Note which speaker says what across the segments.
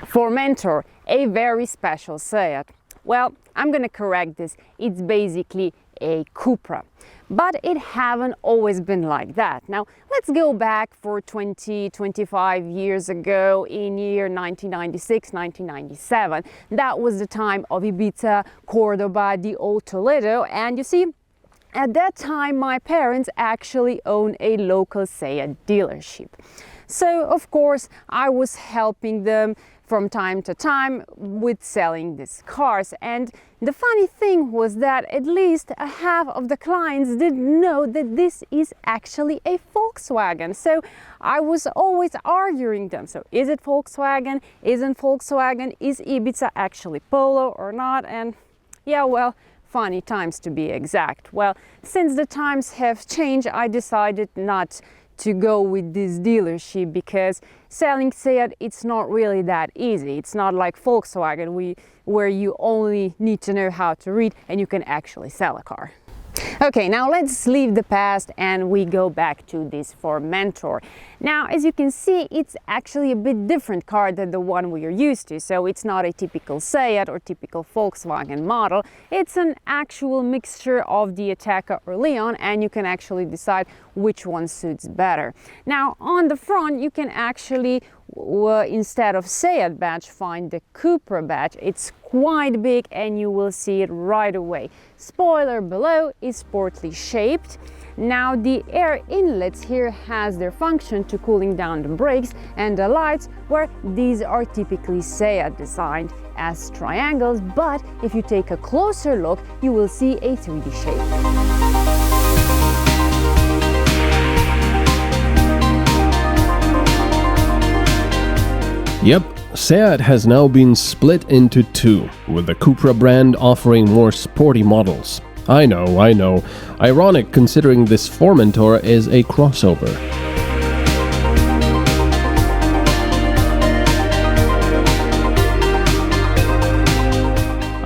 Speaker 1: Formentor, a very special Seat. Well, I'm gonna correct this. It's basically a Cupra, but it haven't always been like that. Now, let's go back for 25 years ago in year 1996, 1997. That was the time of Ibiza, Cordoba, the old Toledo, and you see, at that time, my parents actually owned a local Seat dealership. So, of course, I was helping them from time to time with selling these cars. And the funny thing was that at least a half of the clients didn't know that this is actually a Volkswagen. So I was always arguing them. So is it Volkswagen? Isn't Volkswagen? Is Ibiza actually Polo or not? And yeah, well, funny times to be exact. Well, since the times have changed, I decided not to go with this dealership because selling Seat, it's not really that easy. It's not like Volkswagen where you only need to know how to read and you can actually sell a car. Okay, now let's leave the past and we go back to this Formentor. Now, as you can see, it's actually a bit different car than the one we are used to. So it's not a typical Seat or typical Volkswagen model. It's an actual mixture of the Ateca or Leon, and you can actually decide which one suits better. Now, on the front, you can actually, instead of Seat badge, find the Cupra badge. It's quite big and you will see it right away. Spoiler below is sportly shaped. Now the air inlets here has their function to cooling down the brakes, and the lights, where these are typically Seat designed as triangles, but if you take a closer look you will see a 3D shape.
Speaker 2: Yep, Seat has now been split into two, with the Cupra brand offering more sporty models. I know. Ironic considering this Formentor is a crossover.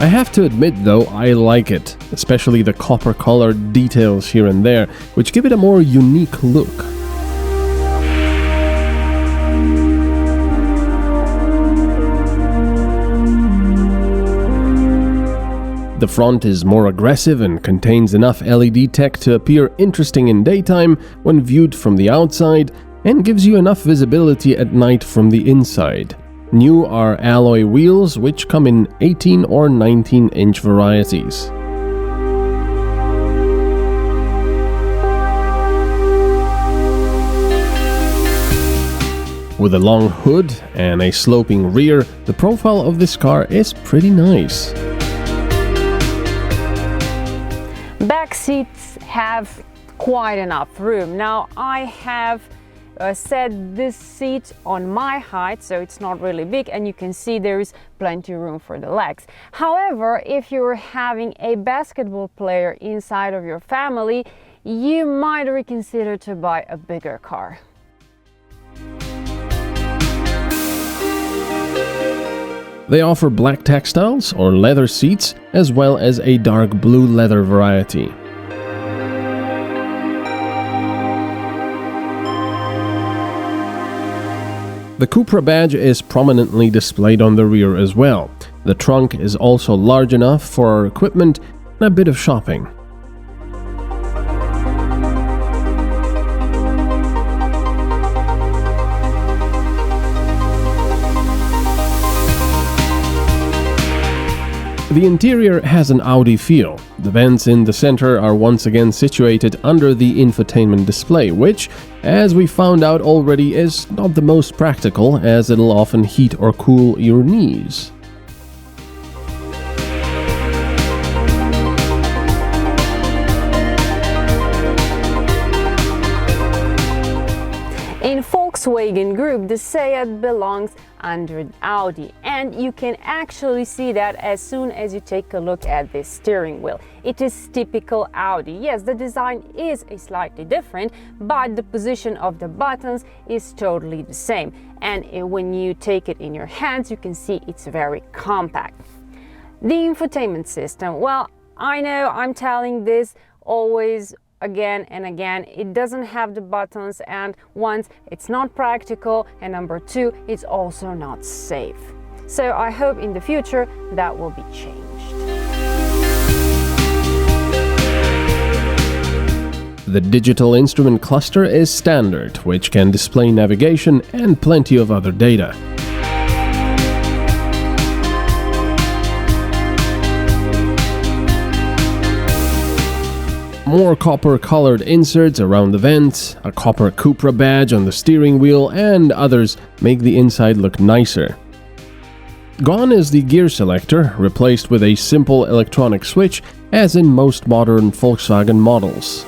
Speaker 2: I have to admit though, I like it, especially the copper-colored details here and there, which give it a more unique look. The front is more aggressive and contains enough LED tech to appear interesting in daytime when viewed from the outside, and gives you enough visibility at night from the inside. New are alloy wheels, which come in 18 or 19-inch varieties. With a long hood and a sloping rear, the profile of this car is pretty nice.
Speaker 1: Back seats have quite enough room. Now I have set this seat on my height, so it's not really big, and you can see there is plenty of room for the legs. However, if you're having a basketball player inside of your family, you might reconsider to buy a bigger car.
Speaker 2: They offer black textiles or leather seats, as well as a dark blue leather variety. The Cupra badge is prominently displayed on the rear as well. The trunk is also large enough for our equipment and a bit of shopping. The interior has an Audi feel. The vents in the center are once again situated under the infotainment display, which, as we found out already, is not the most practical, as it'll often heat or cool your knees.
Speaker 1: In Volkswagen Group, the Seat belongs under Audi, and you can actually see that as soon as you take a look at this steering wheel. It is typical Audi. Yes, the design is slightly different, but the position of the buttons is totally the same. And when you take it in your hands, you can see it's very compact. The infotainment system, well, I know I'm telling this always again and again, it doesn't have the buttons, and once, it's not practical, and number two, it's also not safe. So I hope in the future that will be changed.
Speaker 2: The digital instrument cluster is standard, which can display navigation and plenty of other data. More copper-colored inserts around the vents, a copper Cupra badge on the steering wheel, and others make the inside look nicer. Gone is the gear selector, replaced with a simple electronic switch, as in most modern Volkswagen models.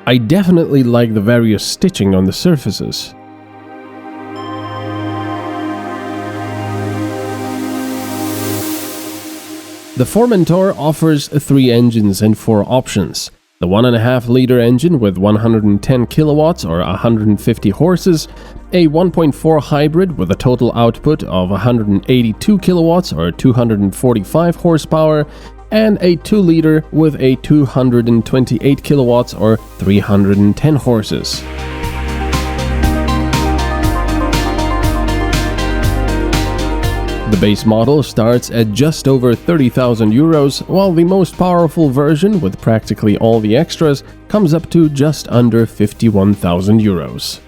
Speaker 2: I definitely like the various stitching on the surfaces. The Formentor offers 3 engines and 4 options. The 1.5-liter engine with 110 kilowatts or 150 horses, a 1.4 hybrid with a total output of 182 kilowatts or 245 horsepower, and a 2-liter with a 228 kilowatts or 310 horses. The base model starts at just over 30,000 euros, while the most powerful version, with practically all the extras, comes up to just under 51,000 euros.